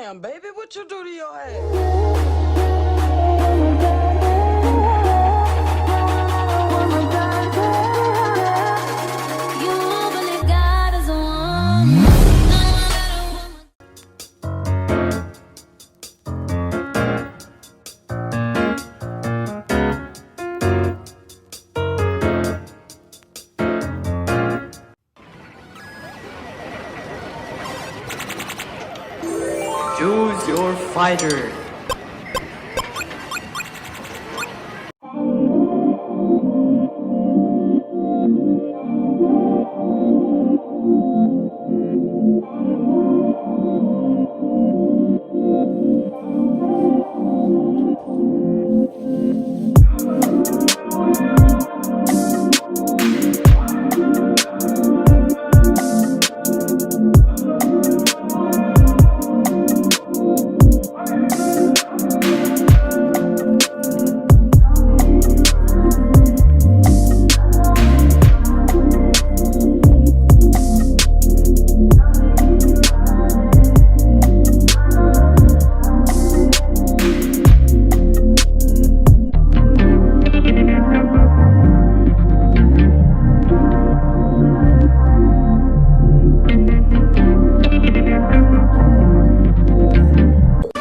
Damn, baby, what you do to your hair? Choose your fighter.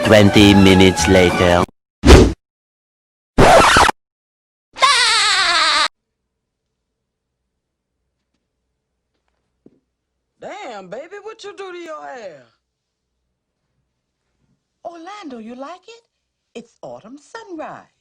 Twenty minutes later. Damn, baby, what you do to your hair? Orlando, you like it? It's autumn sunrise.